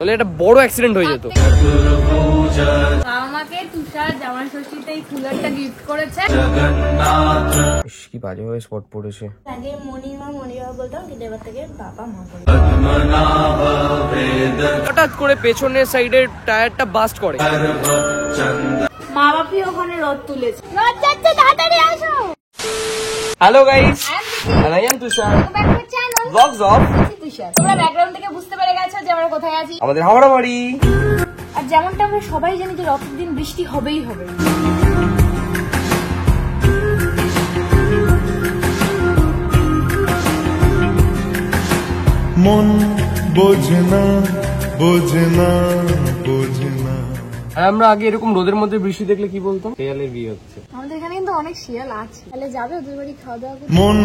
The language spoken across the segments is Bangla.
তাহলে একটা বড় অ্যাক্সিডেন্ট হয়ে যেত। আমাকে তুষার জামাই ষষ্ঠীতে এই কুলারটা গিফট করেছে। কি বাজে হয়ে স্পট পড়েছে। আগে মনিমা বলতাম, কিন্তু এবার থেকে বাবা মা বলতাম। হঠাৎ করে পেছনের সাইডের টায়ারটা বাস্ট করে। মা বাপি ওখানে রথ তুলেছে। রথ যাচ্ছে, তাড়াতাড়ি আসো। Hello guys, and I am Tushar. Vlogs of তুষার। তোমরা ব্যাকগ্রাউন্ড থেকে বুঝতে পেরে গেছো যে আমরা কোথায় আছি। আমাদের হাওড়া বাড়ি। আর যেমনটা আমরা সবাই জানি যে রথের দিন বৃষ্টি হবেই হবে। মন বোঝে না, বোঝে না, বোঝে না। আর আমরা আগে এরকম রোদের মধ্যে বৃষ্টি দেখলে কি বলতাম? শিয়ালের বিয়ে হচ্ছে। আমাদের এখানে কিন্তু অনেক শিয়াল আছে। তাহলে যাবে ওদের বাড়ি খাওয়া দাওয়া করতে? মন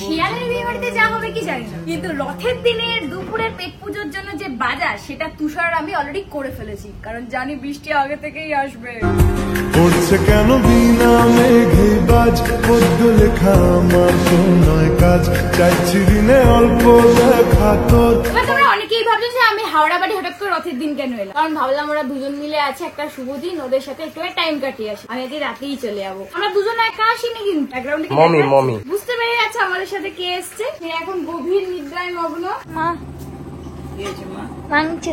শিয়ালের বিয়ে বাড়িতে যা হবে কি জানি না, কিন্তু রথের দিনের দুপুরের পেট পুজোর জন্য যে বাজার, সেটা তুষার আমি অলরেডি করে ফেলেছি, কারণ জানি বৃষ্টি আগে থেকেই আসবে। পড়ছে কেন বিনা মেঘে বাজ, পদ্য লেখা আমার তো নয় কাজ, চাইছি দিনে অল্প দেখা তোর। এবার তোমরা অনেকেই ভাবছো যে আমি হাওড়া বাড়ি হঠাৎ করে রথের দিন কেন এলাম, কারণ ভাবলাম ওরা দুজন মিলে আছে একটা শুভ দিন, ওদের সাথে একটু টাইম কাটিয়ে আসি। আমি আজকে রাতেই চলে যাবো। আমরা দুজন একা আসিনি, কিন্তু ব্যাকগ্রাউন্ডে মমি বুঝতে পেরে যাচ্ছে আমাদের সাথে কে এসছে। সে এখন গভীর নিদ্রায় মগ্ন। মা মাংস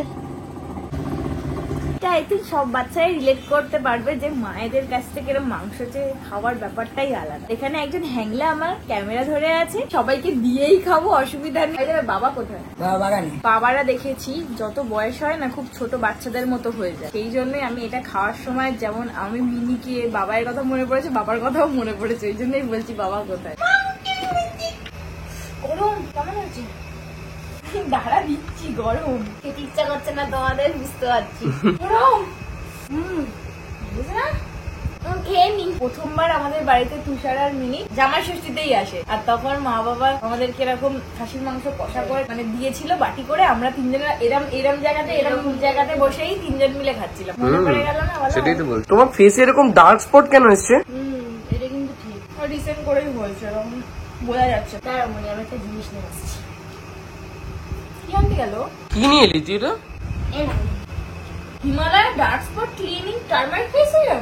আই থিঙ্ক সব বাচ্চাই রিলেট করতে পারবে যে মায়েদের কাছ থেকে এরকম মাংস যে খাওয়ার ব্যাপারটাই আলাদা। এখানে একজন হ্যাংলা আমার ক্যামেরা ধরে আছে, সবাইকে দিয়েই খাবো, অসুবিধা নেই। বাবা কোথায়? বাবারা দেখেছি যত বয়স হয় না খুব ছোট বাচ্চাদের মতো হয়ে যায়। সেই জন্যই আমি এটা খাওয়ার সময় যেমন আমি মিনিকে বাবার কথা মনে পড়েছে, বাবার কথাও মনে পড়েছে, ওই জন্যই বলছি বাবা কোথায়। গরম কেমন হচ্ছে? দাঁড়া দিচ্ছি, গরম খেতে ইচ্ছা করছে না তোমাদের, বুঝতে পারছি। গরম খেয়ে নি। প্রথমবার আমাদের বাড়িতে তুষার আর মিনি জামাই ষষ্ঠীতেই আসে, আর তখন মা বাবা আমাদেরকে এরকম খাসির মাংস কষা করে মানে দিয়েছিল বাটি করে। আমরা তিনজনের এরম জায়গাতে বসেই তিনজন মিলে খাচ্ছিলাম। মনে পড়ে গেল না? সেটাই তো বলছি। তোমার ফেসে এরকম ডার্ক স্পট কেন এসছে? এটা কিন্তু ঠিক রিসেন্ট করেই হয়েছে, এরকম বোঝা যাচ্ছে। তার মানে আমি একটা জিনিস নিয়ে আসছি। কি নিয়ে এলি তুই? Himalaya dark spot cleaning turmeric face serum.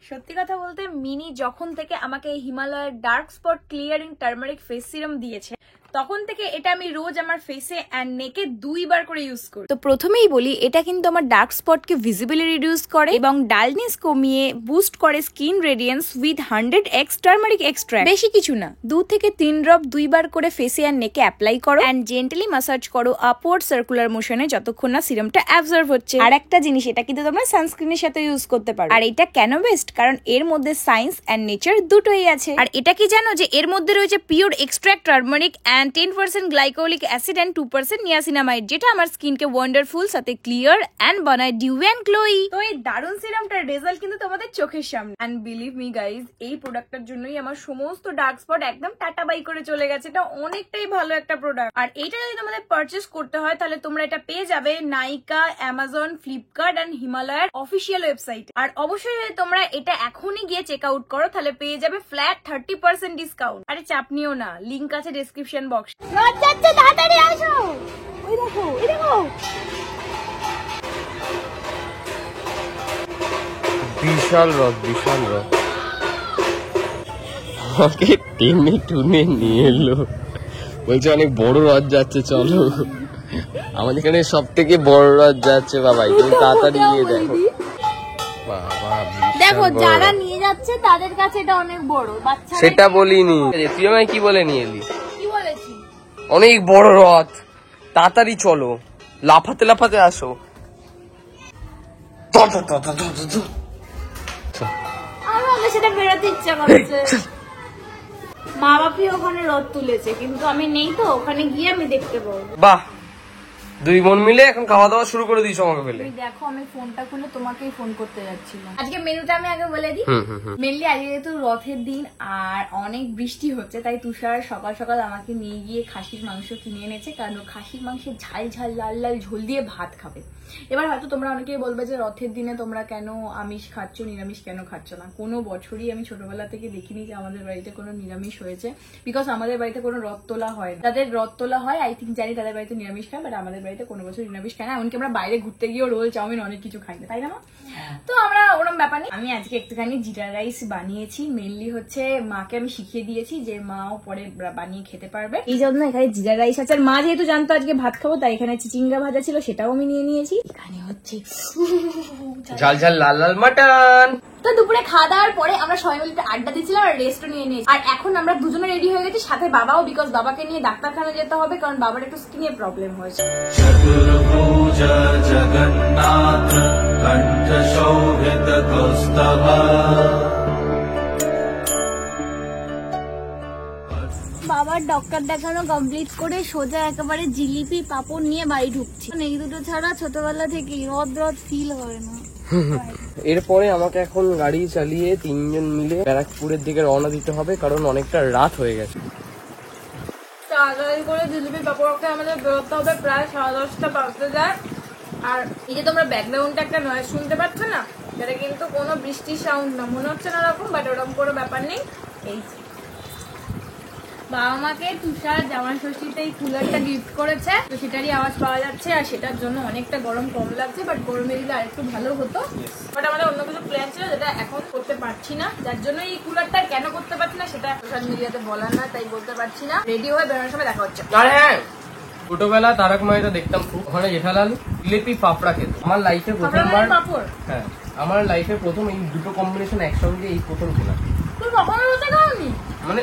সত্যি কথা বলতে মিনি যখন থেকে আমাকে হিমালয়ের dark spot clearing turmeric face serum দিয়েছে, তখন থেকে এটা আমি রোজ আমার ফেসে এন্ড নেকে 2 বার করে ইউজ করি। তো প্রথমেই বলি, এটা কিন্তু আমার ডার্ক স্পটকে ভিজিবলি রিডিউস করে এবং ডালনেস কমিয়ে বুস্ট করে skin radiance with 100x turmeric extract. বেশি কিছু না, 2 থেকে 3 ড্রপ 2 বার করে ফেসে আর নেকে অ্যাপ্লাই করো এন্ড জেন্টলি ম্যাসাজ করো আপওয়ার্ড সার্কুলার মোশনে যতক্ষণ না সিরামটা অ্যাবজর্ব হচ্ছে। আর একটা জিনিস, এটা কিন্তু তোমরা সানস্ক্রিনের সাথে ইউজ করতে পারো। আর এটা কেন বেস্ট? কারণ এর মধ্যে সায়েন্স এন্ড নেচার দুটোই আছে। আর এটা কি জানো যে এর মধ্যে রয়েছে pure extract turmeric and 10% glycolic acid and 2% niacinamide, যেটা আমার স্কিনকে ওয়ান্ডারফুল সাথে ক্লিয়ার এন্ড বানায় ডিউই এন্ড গ্লোই। তো এই দারুন সিরামটার রেজাল্ট কিন্তু তোমাদের চোখের সামনে। এন্ড বিলিভ মি গাইজ, এই প্রোডাক্টটার জন্যই আমার সমস্ত ডার্ক স্পট একদম টাটা বাই করে চলে গেছে। এটা অনেকটাই ভালো একটা প্রোডাক্ট। আর এটা যদি তোমাদের পারচেস করতে হয় তাহলে তোমরা এটা পেয়ে যাবে নাইকা, অ্যামাজন, ফ্লিপকার্ট এন্ড হিমালয়ের অফিসিয়াল ওয়েবসাইট। আর অবশ্যই যদি তোমরা এটা এখনই গিয়ে চেক আউট করো তাহলে পেয়ে যাবে ফ্ল্যাট 30% ডিসকাউন্ট। আরে চাপ নিও না, লিঙ্ক আছে ডেসক্রিপশন বক্স। তাড়াতাড়ি আসো, ওই দেখো, এই দেখো। বিশাল রথ, বিশাল রথ। আমাকে টেনে টুনে নিয়ে এলো, বলছে অনেক বড় রথ যাচ্ছে, চলো। আমাদের এখানে সব থেকে বড় রথ যাচ্ছে। বাবা তুমি তাড়াতাড়ি গিয়ে দেখো। দেখো যারা নিয়ে যাচ্ছে তাদের কাছে এটা অনেক বড়। বাচ্চা সেটা বলিনি, তুই আমায় কি বলে নিয়ে এলি? কি বলেছি? অনেক বড় রথ, তাড়াতাড়ি চলো, লাফাতে লাফাতে আসো। আমাকে সেটা বেরোতে ইচ্ছা করছে। মা বাপি ওখানে রথ তুলেছে, কিন্তু আমি নেই, তো ওখানে গিয়ে আমি দেখতে পাবো। বাহ, 2 বোন মিলে এখন খাওয়া দাওয়া শুরু করে দিয়েছো আমাকে ফেলে। দেখো আমি ফোনটা খুলে তোমাকেই ফোন করতে যাচ্ছিলাম। আজকে মেনুটা আমি আগে বলে দিই। মেনলি আজকে যেহেতু রথের দিন আর অনেক বৃষ্টি হচ্ছে, তাই তুষার সকাল সকাল আমাকে নিয়ে গিয়ে খাসির মাংস কিনে এনেছে, কারণ খাসির মাংসের ঝাল ঝাল লাল লাল ঝোল দিয়ে ভাত খাবে। এবার হয়তো তোমরা অনেকেই বলবে যে রথের দিনে তোমরা কেন আমিষ খাচ্ছ, নিরামিষ কেন খাচ্ছ না। কোনো বছরই আমি ছোটবেলা থেকে দেখিনি যে আমাদের বাড়িতে কোনো নিরামিষ হয়েছে, বিকজ আমাদের বাড়িতে কোনো রথ তোলা হয় না। তাদের রথ তোলা হয়, আই থিঙ্ক জানি তাদের বাড়িতে নিরামিষ খায়, বাট আমাদের বাড়িতে কোনো বছর নিরামিষ খাই না, এমনকি আমরা বাইরে ঘুরতে গিয়েও রোল চাউমিন অনেক কিছু খাই না, তাই না মা? তো আমরা ওরকম ব্যাপার নেই। আমি আজকে একটুখানি জিরা রাইস বানিয়েছি, মেনলি হচ্ছে মাকে আমি শিখিয়ে দিয়েছি যে মাও পরে বানিয়ে খেতে পারবে, এই জন্য এখানে জিরা রাইস আছে। আর মা যেহেতু জানতো আজকে ভাত খাবো, তাই এখানে চিচিঙ্গা ভাজা ছিল, সেটাও আমি নিয়ে নিয়েছি। এখানে হচ্ছে ঝাল ঝাল লাল লাল মাটন। তো দুপুরে খাওয়া দাওয়ার পরে আমরা সবাই মিলে আড্ডা দিচ্ছিলাম আর রেস্টও নিয়ে নিয়েছি। আর এখন আমরা দুজনে রেডি হয়ে গেছি, সাথে বাবাও, বিকজ বাবাকে নিয়ে ডাক্তারখানা যেতে হবে, কারণ বাবার একটু স্কিনের প্রবলেম হয়েছে। चतुर्भुज जगन्नाथ कंठ शोभित कौस्तभ। বাবার ডক্টর দেখানো কমপ্লিট করে সোজা একেবারে জিলিপি পাপড় নিয়ে বাড়ি ঢুকছি। এই দুটো ছাড়া ছোটবেলা থেকে রদ রদ ফিল হয় না। এরপরে আমাকে এখন গাড়ি চালিয়ে 3 জন মিলে ব্যারাকপুরের দিকে রওনা দিতে হবে, কারণ অনেকটা রাত হয়ে গেছে। তাড়াতাড়ি করে জিলিপি পাপড়কে আমাদের বেরোতে হবে, প্রায় 10:30 বাজতে যায়। আর এই যে তোমরা ব্যাকগ্রাউন্ডে একটা নয়েজ শুনতে পাচ্ছ না, এটা কিন্তু কোনো বৃষ্টির সাউন্ড না, মনে হচ্ছে না ওরকম, বাট ওরকম কোনো ব্যাপার নেই। এই বাবা মাকে তুষার জামাই ষষ্ঠীতে এই কুলারটা গিফট করেছে, তো সেটারই আওয়াজ পাওয়া যাচ্ছে, আর সেটার জন্য অনেকটা গরম কম লাগছে, বাট গরমে দিলে আরেকটু ভালো হতো। বাট আমাদের অন্য কিছু প্ল্যান ছিল যেটা এখন করতে পারছি না, যার জন্য এই কুলারটা কেন করতে পারছি না সেটা সোশ্যাল মিডিয়াতে বলার না, তাই বলতে পারছি না। রেডি হয়ে বেরোনোর সময় দেখা হচ্ছে। আর হ্যাঁ, ছোটবেলা তারক মেহতা দেখতাম খুব, ওখানে জেঠালাল জিলিপি ফাফড়া খেত। আমার লাইফে প্রথমবার, পাপড় হ্যাঁ আমার লাইফে প্রথম এই দুটো কম্বিনেশন একসঙ্গে এই প্রথম খেলা। তুই কখনো রথে খাওনি? মানে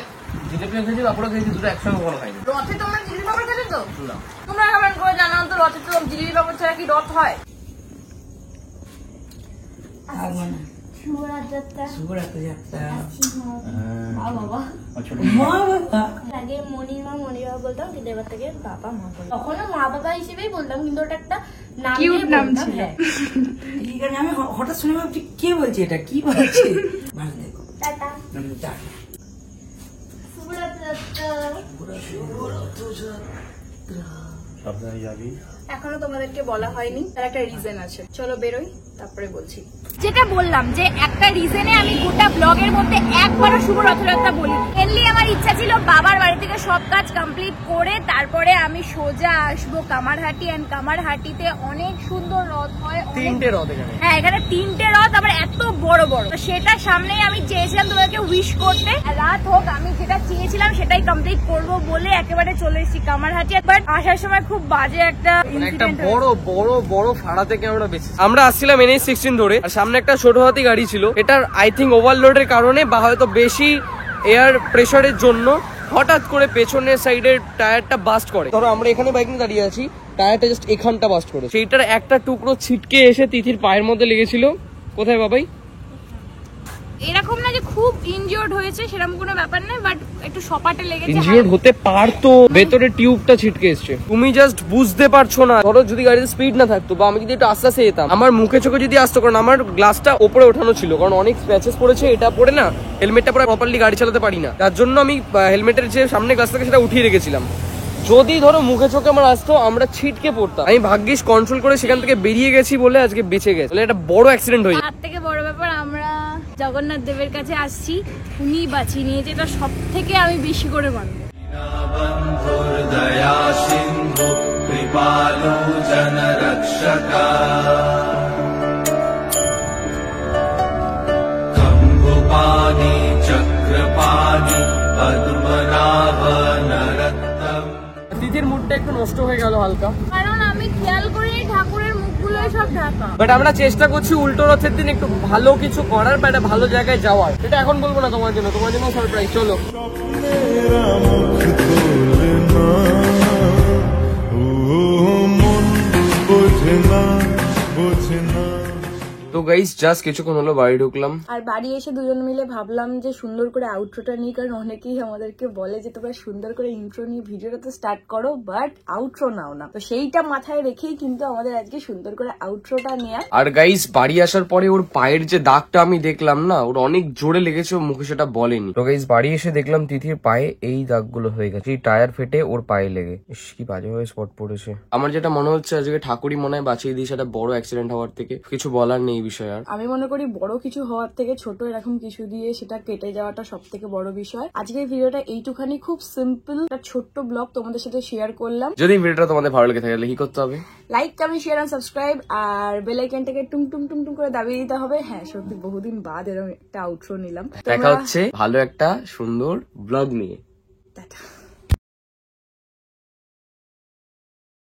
জিলিপি খেয়েছি, পাপড়া খেয়েছি, দুটো একসঙ্গে কখনো খাইনি। রথে তোমরা জিলিপি পাপড় খেতে তো? না। তোমরা কমেন্ট করে জানাও তো, রথে তো জিলিপি পাপড় ছাড়া কি রথ হয়? আগে মনির মা বলতাম, কিন্তু এবার থেকে বাবা মা বলতাম। তখনও মা বাবা হিসেবেই বলতাম, কিন্তু ওটা একটা নাম ছিল। আমি হঠাৎ শুনে ভাবছি কে বলছে এটা, কি বলছে। ভালো দেখো, টাটা। টাটা। এখনো তোমাদেরকে বলা হয়নি, তার একটা রিজন আছে, চলো বেরোই তারপরে বলছি। যেটা বললাম যে একটা রিজনে আমি গোটা ব্লগের মধ্যে একবারও শুভ রথযাত্রা বলি। মেনলি আমার ইচ্ছা ছিল বাবার বাড়ি থেকে সব কাজ কমপ্লিট করে তারপরে আমি সোজা আসবো কামারহাটি, এন্ড কামারহাটিতে অনেক সুন্দর রথ হয়, 3টে রথ এখানে। হ্যাঁ এখানে 3টে রথ, আবার এত বড় বড়। তো সেটা সামনেই আমি চেয়েছিলাম তোমাদেরকে উইশ করতে, রাত হোক আমি যেটা চেয়েছিলাম সেটাই কমপ্লিট করব বলে একেবারে চলে এসেছি কামারহাটি। বাট আসার সময় খুব বাজে একটা একটা বড় বড় বড় ফাড়া থেকে আমরা বেঁচে, আমরা আসছিলাম NH16 ধরে, আর সামনে একটা ছোট হাতি গাড়ি ছিল, এটার আই থিঙ্ক ওভারলোডের কারণে বা হয়তো বেশি এয়ার প্রেসারের জন্য হঠাৎ করে পেছনের সাইডের টায়ারটা বাস্ট করে। ধরো আমরা এখানে বাইক নিয়ে দাঁড়িয়ে আছি, টায়ারটা জাস্ট এখানটা বাস্ট করে, সেইটার একটা টুকরো ছিটকে এসে তিথির পায়ের মধ্যে লেগেছিল। কোথায় বাবাই? এরকম না যে খুব ইনজিওর্ড হয়েছে, সেরকম কোনো ব্যাপার না, বাট একটু সপাটে লেগেছে। ইনজিওর্ড হতে পারতো, ভেতরে টিউবটা ছিটকে এসছে। তুমি জাস্ট বুঝতে পারছো না। ধরো যদি গাড়িতে স্পিড না থাকতো বা আমি যদি একটু আস্তে আস্তে যেতাম, আমার মুখে চোখে যদি আসতো, কারণ আমার গ্লাসটা ওপরে ওঠানো ছিল, কারণ অনেক স্ক্র্যাচেস পড়েছে, এটা পড়ে না হেলমেটটা পরে প্রপারলি গাড়ি চালাতে পারি না, তার জন্য আমি হেলমেটের যে সামনে গ্লাস থাকে সেটা উঠিয়ে রেখেছিলাম। যদি ধরো মুখে চোখে আমার আসতো, আমরা ছিটকে পড়তাম। আমি ভাগ্যিস কন্ট্রোল করে সেখান থেকে বেরিয়ে গেছি বলে আজকে বেঁচে গেছে, একটা বড় অ্যাক্সিডেন্ট হয়েছে। তার থেকে বড় ব্যাপার, আমরা জগন্নাথ দেবের কাছে আসছি, উনি বাঁচিয়ে নিয়েছে, এটা সব থেকে আমি বেশি করে মানবো। दया सिंधु कृपालु जन रक्षका कंगुपानी चक्रपानी पद्मनाभ नरत्तम। তিথির মুডটা একটু নষ্ট হয়ে গেল হালকা, কারণ আমি খেয়াল করি ঠাকুরের মুখগুলো সব ঢাকা। বাট আমরা চেষ্টা করছি উল্টো রথের দিন একটু ভালো কিছু করার বা একটা ভালো জায়গায় যাওয়ার। এটা এখন বলবো না তোমার জন্য, তোমার জন্য সারপ্রাইজ। চলো। মেরা মুখ তোলে না, ও মন বোঝে না, বোঝে না। তো গাইস জাস্ট কিছুক্ষণ হলো বাড়ি ঢুকলাম, আর বাড়ি এসে দুজন মিলে ভাবলাম যে সুন্দর করে আউটরোটা নিই, কারণ অনেকেই আমাদেরকে বলে যে তোমরা সুন্দর করে ইন্ট্রো নিয়ে ভিডিওটা তো স্টার্ট করো, বাট আউটরো নাও না। তো সেইটা মাথায় রেখেই কিন্তু আমাদের আজকে সুন্দর করে আউটরোটা নেওয়া। আর গাইস বাড়ি আসার পরে ওর পায়ের যে দাগটা আমি দেখলাম না, ওর অনেক জোরে লেগেছে, ও মুখে সেটা বলেনি। তো গাইস বাড়ি এসে দেখলাম তিথির পায়ে এই দাগগুলো হয়ে গেছে, এই টায়ার ফেটে ওর পায়ে লেগে। ইস কি বাজেভাবে স্পট পড়েছে। আমার যেটা মনে হচ্ছে আজকে ঠাকুরই মনে হয় বাঁচিয়ে দিয়েছে একটা বড় অ্যাক্সিডেন্ট হওয়ার থেকে। কিছু বলার নেই, বিষয় আর। আমি মনে করি বড় কিছু হওয়ার থেকে ছোট এরকম কিছু দিয়ে সেটা কেটে যাওয়াটা সব থেকে বড় বিষয়। আজকের ভিডিওটা এইটুখানি, খুব সিম্পল একটা ছোট্ট ব্লগ তোমাদের সাথে শেয়ার করলাম। যদি ভিডিওটা তোমাদের ভালো লেগে থাকে তাহলে কি করতে হবে? Like, comment, share and subscribe, আর বেল আইকনটাকে টুং টুং টুং টুং করে দাবিয়ে দিতে হবে। হ্যাঁ, সত্যি বহুদিন বাদ এরকম একটা আউটরো নিলাম। দেখা হচ্ছে ভালো একটা সুন্দর ব্লগ নিয়ে। টাটা।